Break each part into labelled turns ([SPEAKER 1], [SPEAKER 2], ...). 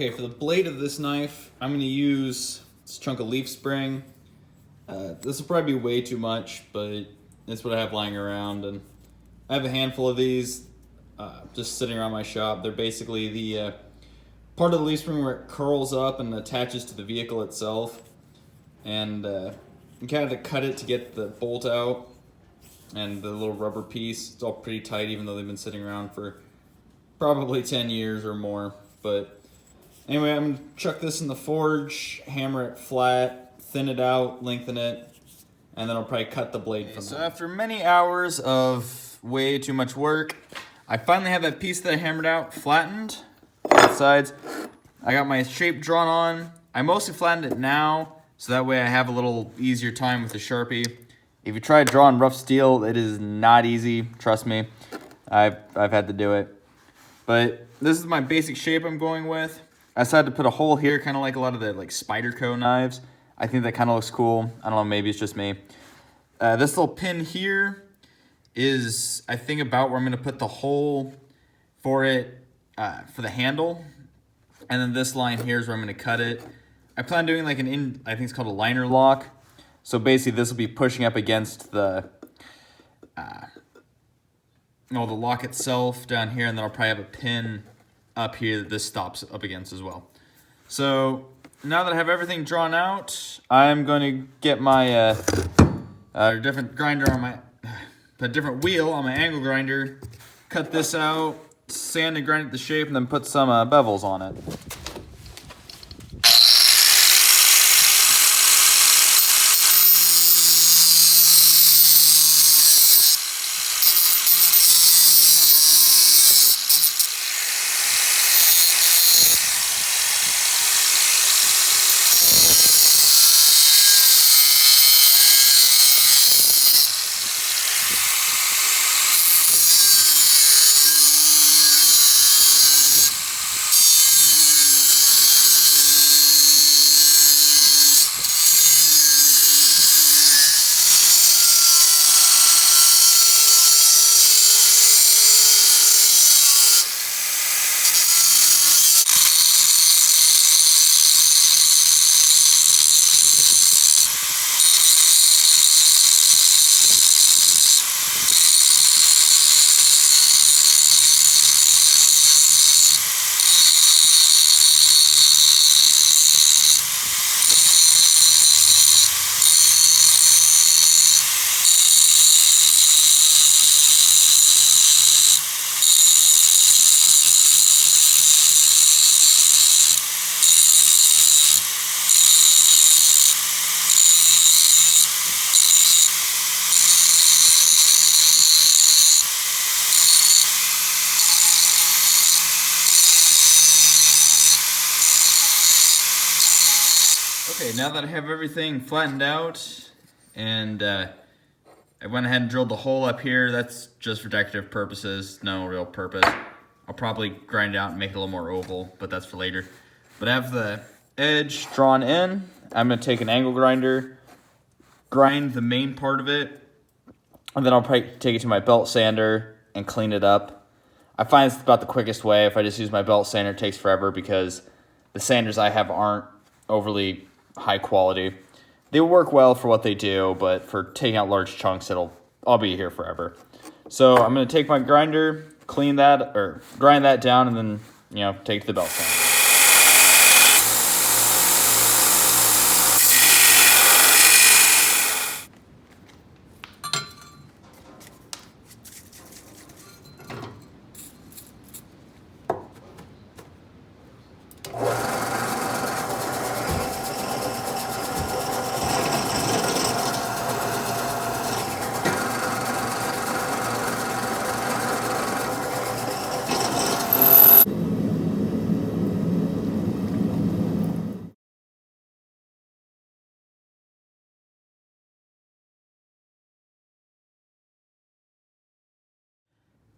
[SPEAKER 1] Okay, for the blade of this knife, I'm going to use this chunk of leaf spring. This will probably be way too much, but it's what I have lying around. And I have a handful of these just sitting around my shop. They're basically the part of the leaf spring where it curls up and attaches to the vehicle itself. And you kind of have to cut it to get the bolt out and the little rubber piece. It's all pretty tight, even though they've been sitting around for probably 10 years or more. But anyway, I'm gonna chuck this in the forge, hammer it flat, thin it out, lengthen it, and then I'll probably cut the blade from it. So after many hours of way too much work, I finally have that piece that I hammered out flattened, both sides. I got my shape drawn on. I mostly flattened it now, so that way I have a little easier time with the Sharpie. If you try drawing rough steel, it is not easy, trust me. I've had to do it. But this is my basic shape I'm going with. I decided to put a hole here, kind of like a lot of the Spyderco knives. I think that kind of looks cool. I don't know, maybe it's just me. This little pin here is, I think, about where I'm going to put the hole for it, for the handle. And then this line here is where I'm going to cut it. I plan on doing I think it's called a liner lock. So basically this will be pushing up against the the lock itself down here, and then I'll probably have a pin up here that this stops up against as well. So now that I have everything drawn out, I'm going to get my different grinder on a different wheel on my angle grinder, cut this out, sand and grind it to shape, and then put some bevels on it. Okay, now that I have everything flattened out and I went ahead and drilled the hole up here, that's just for decorative purposes, no real purpose. I'll probably grind it out and make it a little more oval, but that's for later. But I have the edge drawn in. I'm going to take an angle grinder, grind the main part of it, and then I'll probably take it to my belt sander and clean it up. I find it's about the quickest way. If I just use my belt sander, it takes forever because the sanders I have aren't overly high quality. They work well for what they do, but for taking out large chunks, I'll be here forever. So I'm going to take my grinder, clean that, or grind that down, and then, take it to the belt sander.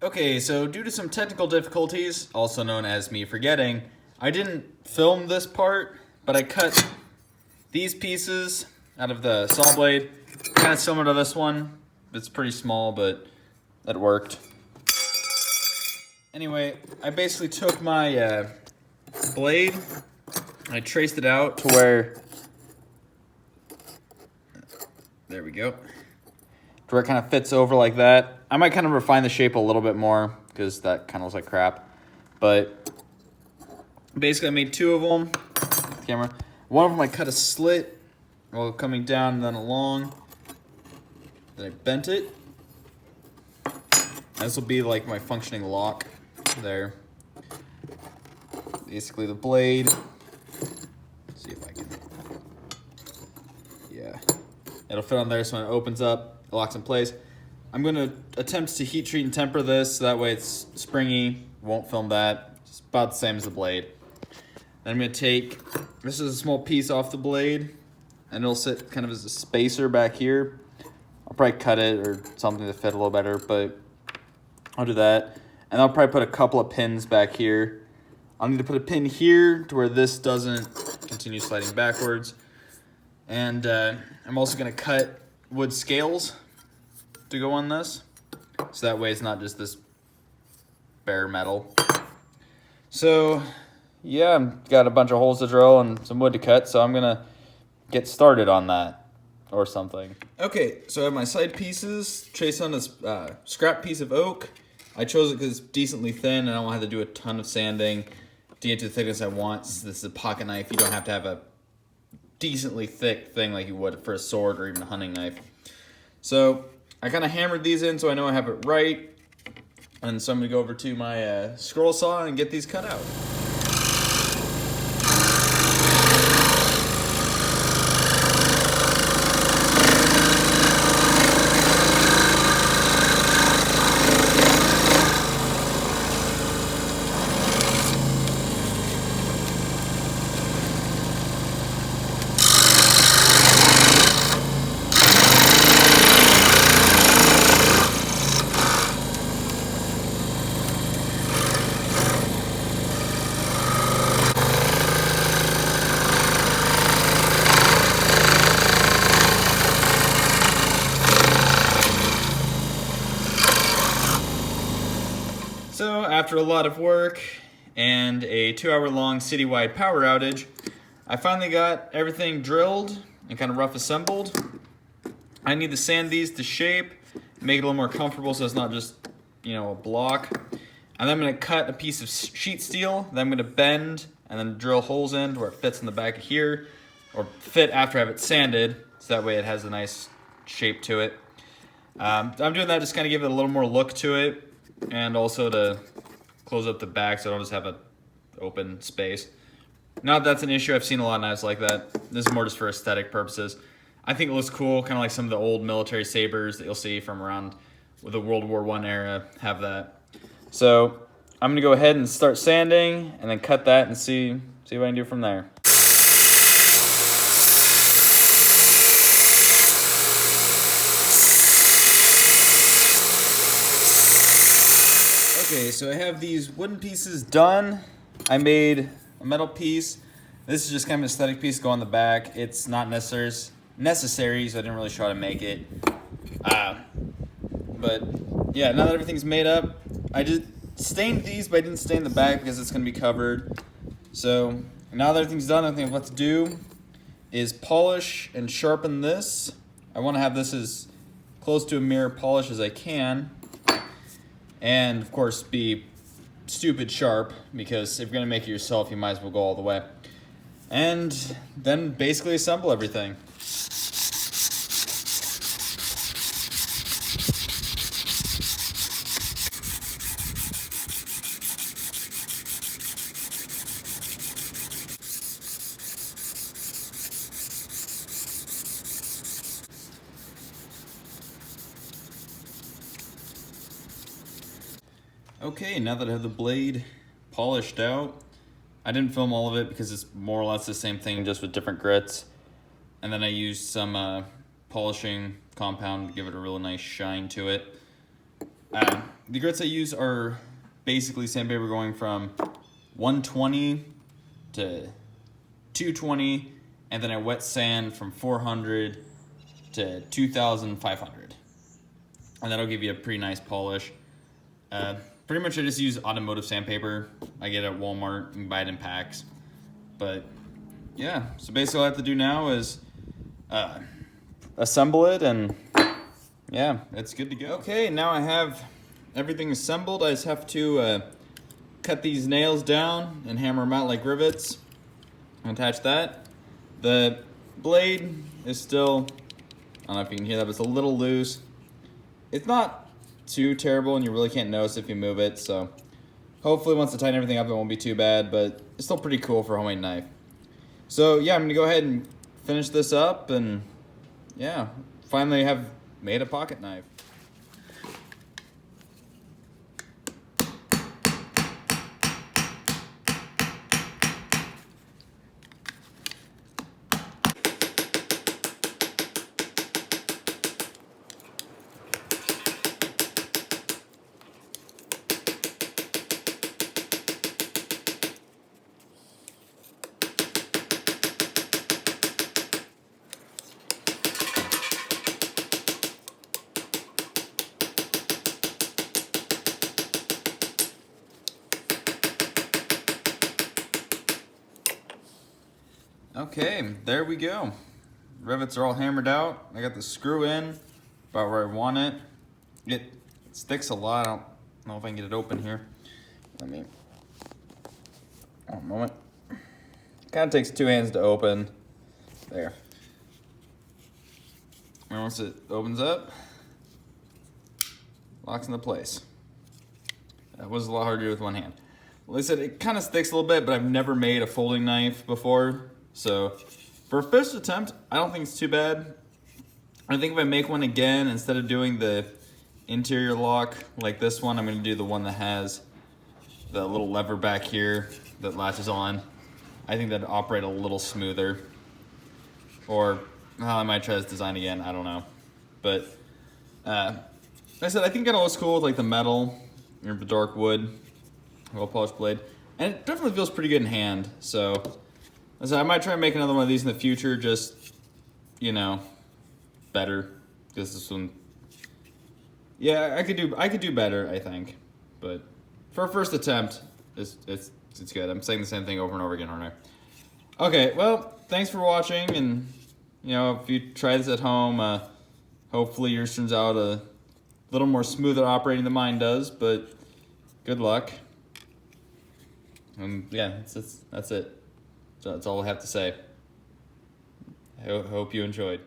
[SPEAKER 1] Okay, so due to some technical difficulties, also known as me forgetting, I didn't film this part, but I cut these pieces out of the saw blade, kind of similar to this one. It's pretty small, but that worked. Anyway, I basically took my blade. I traced it out to where, there we go, to where it kind of fits over like that. I might kind of refine the shape a little bit more because that kind of looks like crap. But basically I made two of them. Camera. One of them I cut a slit while coming down and then along. Then I bent it. This will be like my functioning lock there. Basically the blade. Let's see if I can. Yeah. It'll fit on there so when it opens up, it locks in place. I'm going to attempt to heat treat and temper this so that way it's springy. Won't film that. It's about the same as the blade. Then I'm going to take, this is a small piece off the blade, and it'll sit kind of as a spacer back here. I'll probably cut it or something to fit a little better, but I'll do that. And I'll probably put a couple of pins back here. I'll need to put a pin here to where this doesn't continue sliding backwards. And I'm also going to cut wood scales to go on this. So that way it's not just this bare metal. So yeah, I've got a bunch of holes to drill and some wood to cut, so I'm gonna get started on that or something. Okay, so I have my side pieces traced on this scrap piece of oak. I chose it because it's decently thin and I don't have to do a ton of sanding to get to the thickness I want. Since this is a pocket knife, you don't have to have a decently thick thing like you would for a sword or even a hunting knife. So I kind of hammered these in so I know I have it right. And so I'm gonna go over to my scroll saw and get these cut out. So after a lot of work and a 2-hour-long citywide power outage, I finally got everything drilled and kind of rough assembled. I need to sand these to shape, make it a little more comfortable so it's not just, you know, a block. And then I'm gonna cut a piece of sheet steel that I'm gonna bend and then drill holes in to where it fits in the back of here, or fit after I have it sanded, so that way it has a nice shape to it. I'm doing that just kind of give it a little more look to it, and also to close up the back so I don't just have an open space. Not that that's an issue, I've seen a lot of knives like that. This is more just for aesthetic purposes. I think it looks cool, kind of like some of the old military sabers that you'll see from around with the World War I era have that. So I'm gonna go ahead and start sanding and then cut that and see what I can do from there. Okay, so I have these wooden pieces done. I made a metal piece. This is just kind of an aesthetic piece to go on the back. It's not necessary, so I didn't really try to make it. But yeah, now that everything's made up, I just stained these, but I didn't stain the back because it's gonna be covered. So now that everything's done, I think what to do is polish and sharpen this. I wanna have this as close to a mirror polish as I can. And of course be stupid sharp, because if you're gonna make it yourself, you might as well go all the way. And then basically assemble everything. Okay, now that I have the blade polished out, I didn't film all of it because it's more or less the same thing, just with different grits. And then I used some polishing compound to give it a really nice shine to it. The grits I use are basically sandpaper going from 120 to 220, and then I wet sand from 400 to 2,500. And that'll give you a pretty nice polish. pretty much I just use automotive sandpaper. I get it at Walmart, you can buy it in packs. But yeah, so basically all I have to do now is assemble it, and yeah, it's good to go. Okay, now I have everything assembled. I just have to cut these nails down and hammer them out like rivets. Attach that. The blade is still, I don't know if you can hear that, but it's a little loose. It's not too terrible, and you really can't notice if you move it, so hopefully once I tighten everything up it won't be too bad, but it's still pretty cool for a homemade knife. So yeah, I'm gonna go ahead and finish this up, and yeah, finally have made a pocket knife. Okay, there we go. Rivets are all hammered out. I got the screw in about where I want it. It sticks a lot. I don't know if I can get it open here. Let me, one moment. Kind of takes 2 hands to open. There. And once it opens up, locks into place. That was a lot harder to do with one hand. Like I said, it kind of sticks a little bit, but I've never made a folding knife before. So for a first attempt, I don't think it's too bad. I think if I make one again, instead of doing the interior lock like this one, I'm gonna do the one that has the little lever back here that latches on. I think that'd operate a little smoother. Or I might try this design again, I don't know. But like I said, I think it all looks cool with like the metal or the dark wood, well polished blade. And it definitely feels pretty good in hand, so I might try and make another one of these in the future, just, you know, better. Because this one, yeah, I could do better, I think. But for a first attempt, it's good. I'm saying the same thing over and over again, aren't I? Okay, well, thanks for watching, and you know, if you try this at home, hopefully yours turns out a little more smoother operating than mine does. But good luck. And yeah, that's it. So that's all I have to say. I hope you enjoyed.